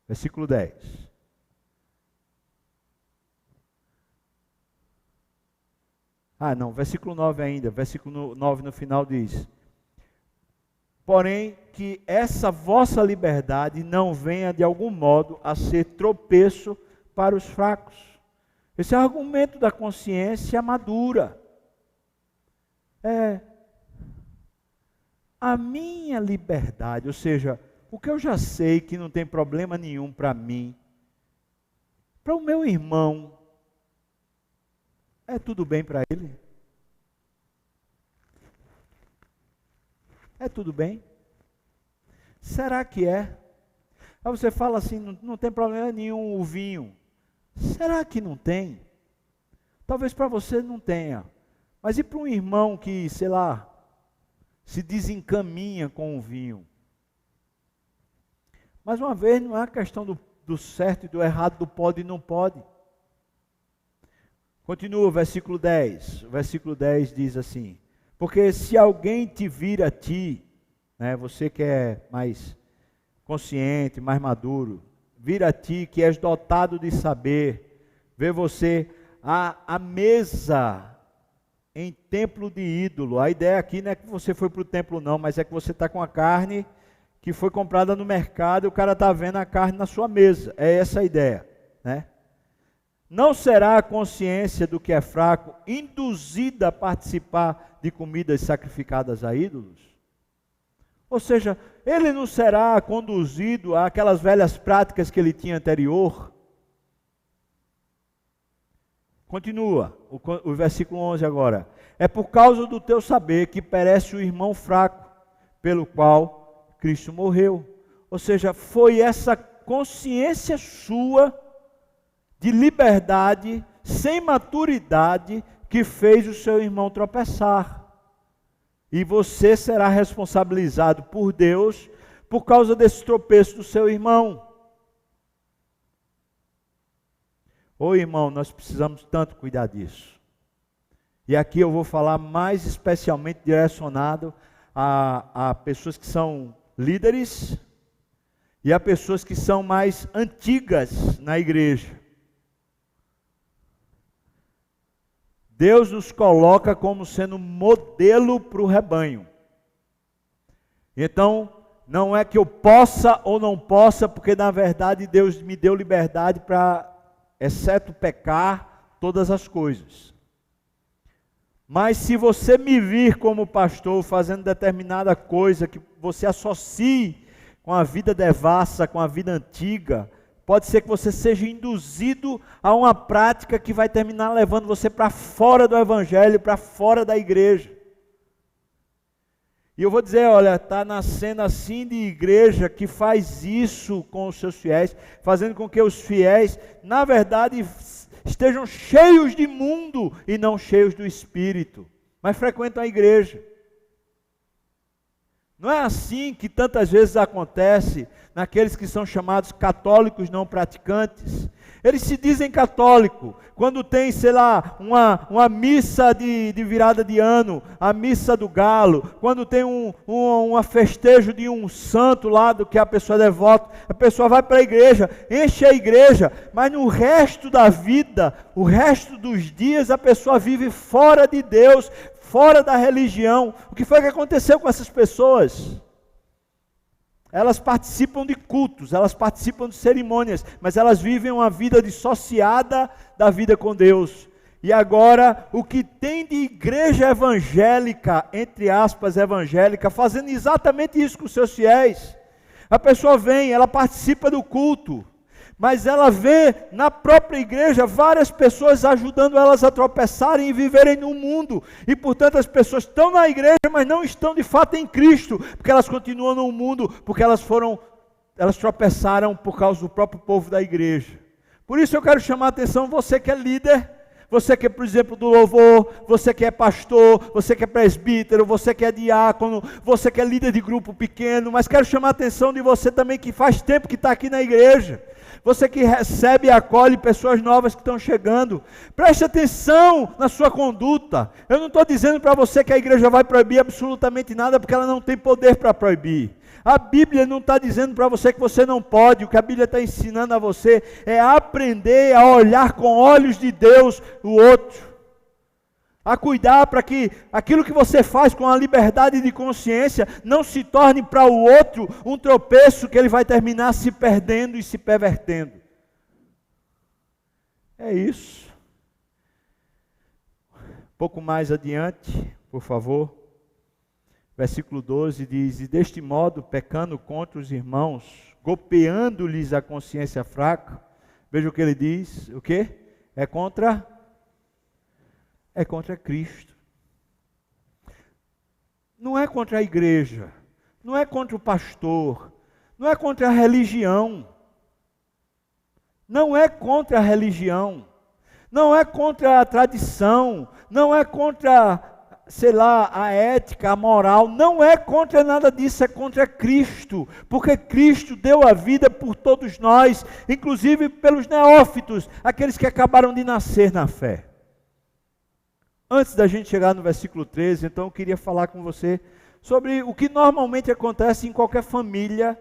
Versículo 10. Ah, não, versículo 9 ainda. Versículo 9 no final diz: porém, que essa vossa liberdade não venha de algum modo a ser tropeço para os fracos. Esse é o argumento da consciência madura. A minha liberdade, ou seja, o que eu já sei que não tem problema nenhum para mim, para o meu irmão, é tudo bem para ele? É tudo bem? Será que é? Aí você fala assim, não tem problema nenhum o vinho. Será que não tem? Talvez para você não tenha. Mas e para um irmão que, sei lá, se desencaminha com o vinho? Mais uma vez, não é a questão do certo e do errado, do pode e não pode. Continua o versículo 10. O versículo 10 diz assim: porque se alguém te vir a ti, né, você que é mais consciente, mais maduro, vir a ti que és dotado de saber, ver você à mesa em templo de ídolo. A ideia aqui não é que você foi para o templo não, mas é que você está com a carne que foi comprada no mercado e o cara está vendo a carne na sua mesa. É essa a ideia, né? Não será a consciência do que é fraco induzida a participar de comidas sacrificadas a ídolos? Ou seja, ele não será conduzido àquelas velhas práticas que ele tinha anterior? Continua, o versículo 11 agora. É por causa do teu saber que perece o irmão fraco, pelo qual Cristo morreu. Ou seja, foi essa consciência sua de liberdade, sem maturidade, que fez o seu irmão tropeçar. E você será responsabilizado por Deus por causa desse tropeço do seu irmão. Ô irmão, nós precisamos tanto cuidar disso. E aqui eu vou falar mais especialmente direcionado a pessoas que são líderes e a pessoas que são mais antigas na igreja. Deus nos coloca como sendo modelo para o rebanho. Então, não é que eu possa ou não possa, porque na verdade Deus me deu liberdade para, exceto pecar, todas as coisas. Mas se você me vir como pastor fazendo determinada coisa que você associe com a vida devassa, com a vida antiga, pode ser que você seja induzido a uma prática que vai terminar levando você para fora do evangelho, para fora da igreja. E eu vou dizer, olha, está nascendo assim de igreja que faz isso com os seus fiéis, fazendo com que os fiéis, na verdade, estejam cheios de mundo e não cheios do Espírito, mas frequentam a igreja. Não é assim que tantas vezes acontece naqueles que são chamados católicos não praticantes. Eles se dizem católico, quando tem, sei lá, uma missa de virada de ano, a missa do galo, quando tem um festejo de um santo lá do que a pessoa é devota, a pessoa vai para a igreja, enche a igreja, mas no resto da vida, o resto dos dias, a pessoa vive fora de Deus, fora da religião. O que foi que aconteceu com essas pessoas? Elas participam de cultos, elas participam de cerimônias, mas elas vivem uma vida dissociada da vida com Deus. E agora, o que tem de igreja evangélica, entre aspas, evangélica, fazendo exatamente isso com os seus fiéis. A pessoa vem, ela participa do culto, mas ela vê na própria igreja várias pessoas ajudando elas a tropeçarem e viverem no mundo. E portanto as pessoas estão na igreja, mas não estão de fato em Cristo, porque elas continuam no mundo, porque elas tropeçaram por causa do próprio povo da igreja. Por isso eu quero chamar a atenção, você que é líder, Você que é, por exemplo, do louvor, você que é pastor, você que é presbítero, você que é diácono, você que é líder de grupo pequeno, mas quero chamar a atenção de você também que faz tempo que está aqui na igreja. Você que recebe e acolhe pessoas novas que estão chegando, preste atenção na sua conduta. Eu não estou dizendo para você que a igreja vai proibir absolutamente nada, porque ela não tem poder para proibir. A Bíblia não está dizendo para você que você não pode. O que a Bíblia está ensinando a você é aprender a olhar com olhos de Deus o outro, a cuidar para que aquilo que você faz com a liberdade de consciência não se torne para o outro um tropeço que ele vai terminar se perdendo e se pervertendo. É isso. Um pouco mais adiante, por favor. Versículo 12 diz: e deste modo, pecando contra os irmãos, golpeando-lhes a consciência fraca. Veja o que ele diz, o quê? É contra Cristo. Não é contra a igreja, não é contra o pastor, não é contra a religião. Não é contra a religião, não é contra a tradição, não é contra, sei lá, a ética, a moral, não é contra nada disso, é contra Cristo, porque Cristo deu a vida por todos nós, inclusive pelos neófitos, aqueles que acabaram de nascer na fé. Antes da gente chegar no versículo 13, então eu queria falar com você sobre o que normalmente acontece em qualquer família,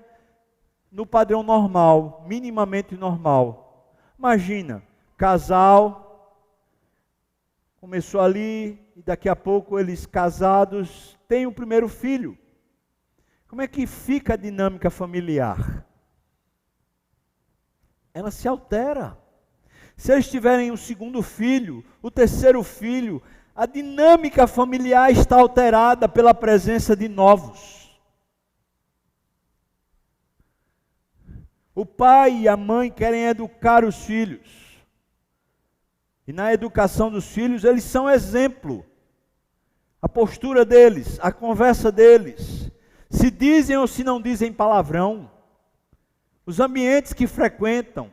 no padrão normal, minimamente normal. Imagina, casal, começou ali, e daqui a pouco eles casados, têm o primeiro filho. Como é que fica a dinâmica familiar? Ela se altera. Se eles tiverem o segundo filho, o terceiro filho, a dinâmica familiar está alterada pela presença de novos. O pai e a mãe querem educar os filhos. E na educação dos filhos, eles são exemplo. A postura deles, a conversa deles, se dizem ou se não dizem palavrão, os ambientes que frequentam,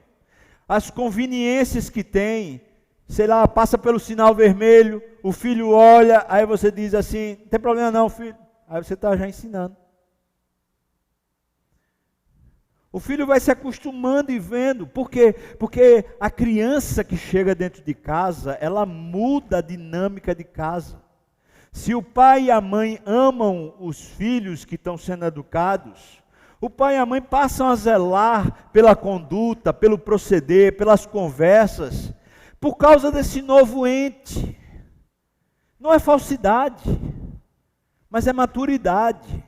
as conveniências que têm, sei lá, passa pelo sinal vermelho, o filho olha, aí você diz assim, não tem problema não, filho. Aí você está já ensinando. O filho vai se acostumando e vendo. Por quê? Porque a criança que chega dentro de casa, ela muda a dinâmica de casa. Se o pai e a mãe amam os filhos que estão sendo educados, o pai e a mãe passam a zelar pela conduta, pelo proceder, pelas conversas, por causa desse novo ente. Não é falsidade, mas é maturidade.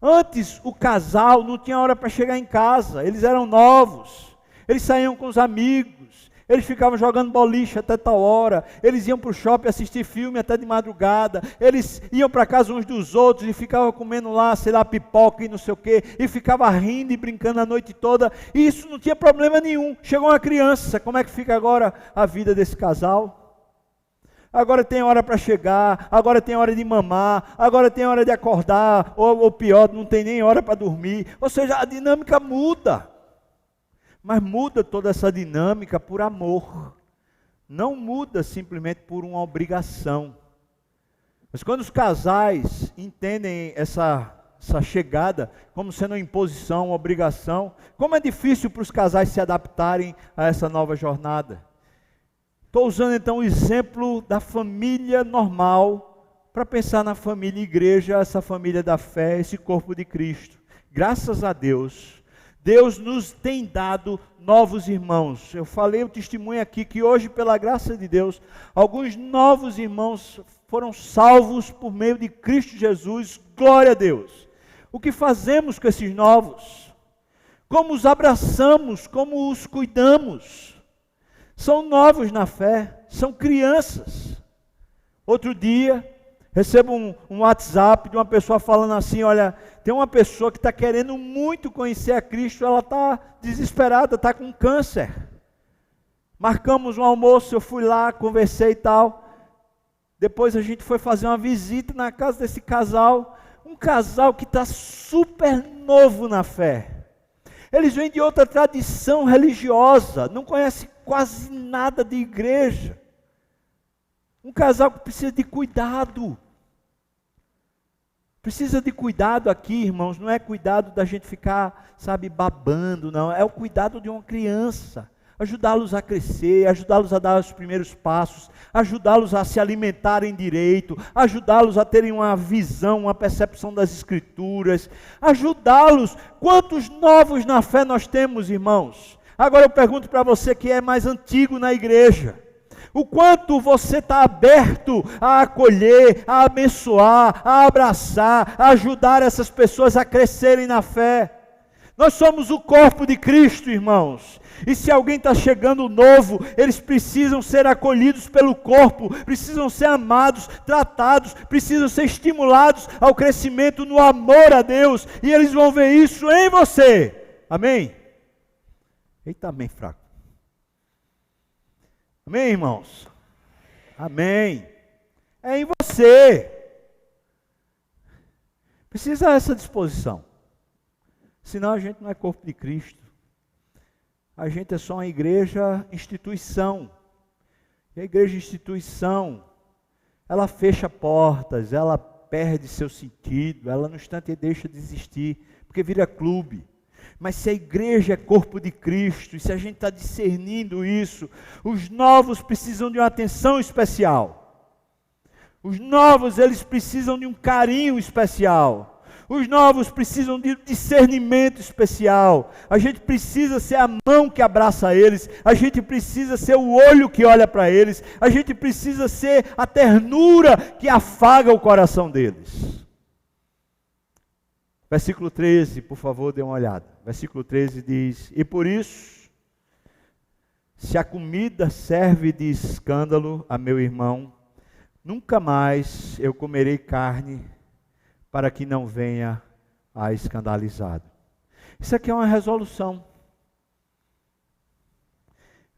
Antes o casal não tinha hora para chegar em casa, eles eram novos, eles saíam com os amigos, eles ficavam jogando boliche até tal hora, eles iam para o shopping assistir filme até de madrugada, eles iam para casa uns dos outros e ficavam comendo lá, sei lá, pipoca e não sei o quê, e ficavam rindo e brincando a noite toda, e isso não tinha problema nenhum. Chegou uma criança, como é que fica agora a vida desse casal? Agora tem hora para chegar, agora tem hora de mamar, agora tem hora de acordar, ou pior, não tem nem hora para dormir. Ou seja, a dinâmica muda. Mas muda toda essa dinâmica por amor. Não muda simplesmente por uma obrigação. Mas quando os casais entendem essa chegada como sendo uma imposição, uma obrigação, como é difícil para os casais se adaptarem a essa nova jornada. Estou usando então o exemplo da família normal para pensar na família igreja, essa família da fé, esse corpo de Cristo. Graças a Deus, Deus nos tem dado novos irmãos. Eu falei o testemunho aqui que hoje, pela graça de Deus, alguns novos irmãos foram salvos por meio de Cristo Jesus. Glória a Deus. O que fazemos com esses novos? Como os abraçamos, como os cuidamos? São novos na fé, são crianças. Outro dia, recebo um WhatsApp de uma pessoa falando assim, olha, tem uma pessoa que está querendo muito conhecer a Cristo, ela está desesperada, está com câncer. Marcamos um almoço, eu fui lá, conversei e tal. Depois a gente foi fazer uma visita na casa desse casal, um casal que está super novo na fé. Eles vêm de outra tradição religiosa, não conhecem quase nada de igreja. Um casal que precisa de cuidado. Precisa de cuidado aqui, irmãos, não é cuidado da gente ficar, sabe, babando, não. É o cuidado de uma criança. Ajudá-los a crescer, ajudá-los a dar os primeiros passos, ajudá-los a se alimentarem direito, ajudá-los a terem uma visão, uma percepção das Escrituras, ajudá-los. Quantos novos na fé nós temos, irmãos? Agora eu pergunto para você que é mais antigo na igreja. O quanto você está aberto a acolher, a abençoar, a abraçar, a ajudar essas pessoas a crescerem na fé. Nós somos o corpo de Cristo, irmãos. E se alguém está chegando novo, eles precisam ser acolhidos pelo corpo, precisam ser amados, tratados, precisam ser estimulados ao crescimento no amor a Deus. E eles vão ver isso em você. Amém? Eita, amém fraco. Amém, irmãos? Amém. É em você. Precisa dessa disposição. Senão a gente não é corpo de Cristo. A gente é só uma igreja instituição. E a igreja instituição, ela fecha portas, ela perde seu sentido, ela no instante deixa de existir, porque vira clube. Mas se a igreja é corpo de Cristo, e se a gente está discernindo isso, os novos precisam de uma atenção especial. Os novos, eles precisam de um carinho especial. Os novos precisam de discernimento especial. A gente precisa ser a mão que abraça eles. A gente precisa ser o olho que olha para eles. A gente precisa ser a ternura que afaga o coração deles. Versículo 13, por favor, dê uma olhada. Versículo 13 diz: e por isso, se a comida serve de escândalo a meu irmão, nunca mais eu comerei carne, para que não venha a escandalizado. Isso aqui é uma resolução.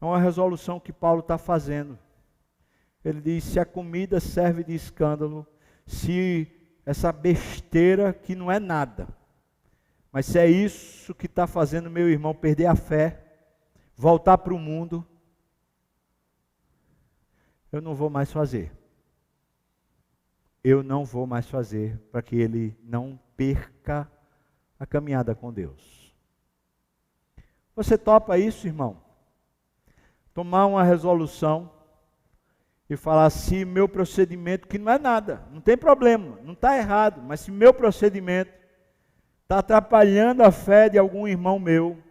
É uma resolução que Paulo está fazendo. Ele diz: se a comida serve de escândalo, se essa besteira que não é nada, mas se é isso que está fazendo meu irmão perder a fé, voltar para o mundo, eu não vou mais fazer. Eu não vou mais fazer para que ele não perca a caminhada com Deus. Você topa isso, irmão? Tomar uma resolução e falar: se meu procedimento, que não é nada, não tem problema, não está errado, mas se meu procedimento está atrapalhando a fé de algum irmão meu,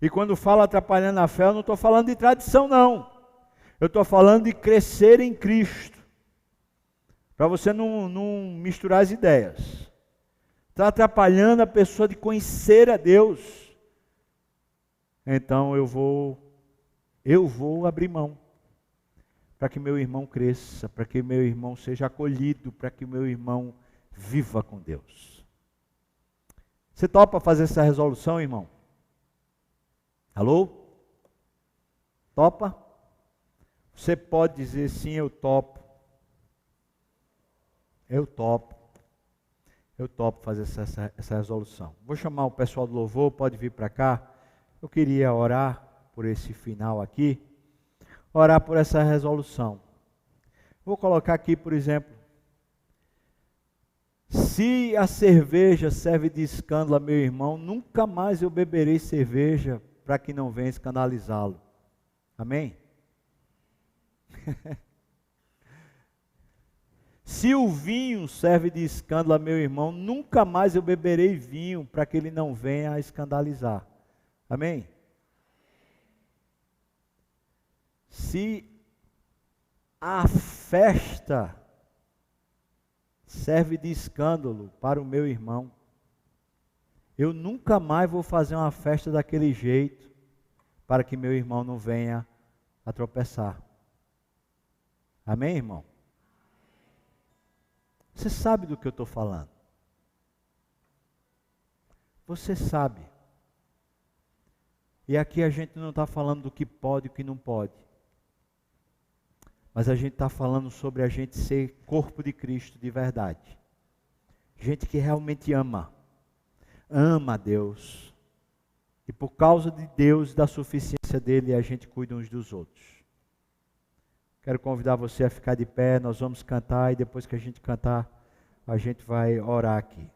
e quando falo atrapalhando a fé, eu não estou falando de tradição não, eu estou falando de crescer em Cristo, para você não misturar as ideias. Está atrapalhando a pessoa de conhecer a Deus, então eu vou abrir mão, para que meu irmão cresça, para que meu irmão seja acolhido, para que meu irmão viva com Deus. Você topa fazer essa resolução, irmão? Alô? Topa? Você pode dizer: sim, eu topo. Eu topo fazer essa resolução. Vou chamar o pessoal do louvor, pode vir para cá. Eu queria orar por esse final aqui, orar por essa resolução. Vou colocar aqui, por exemplo: se a cerveja serve de escândalo a meu irmão, nunca mais eu beberei cerveja para que não venha escandalizá-lo. Amém? Se o vinho serve de escândalo a meu irmão, nunca mais eu beberei vinho para que ele não venha a escandalizar. Amém? Se a festa serve de escândalo para o meu irmão, eu nunca mais vou fazer uma festa daquele jeito para que meu irmão não venha a tropeçar. Amém, irmão? Você sabe do que eu estou falando. Você sabe. E aqui a gente não está falando do que pode e o que não pode. Mas a gente está falando sobre a gente ser corpo de Cristo de verdade. Gente que realmente ama. Ama a Deus. E por causa de Deus e da suficiência dele, a gente cuida uns dos outros. Quero convidar você a ficar de pé, nós vamos cantar e depois que a gente cantar, a gente vai orar aqui.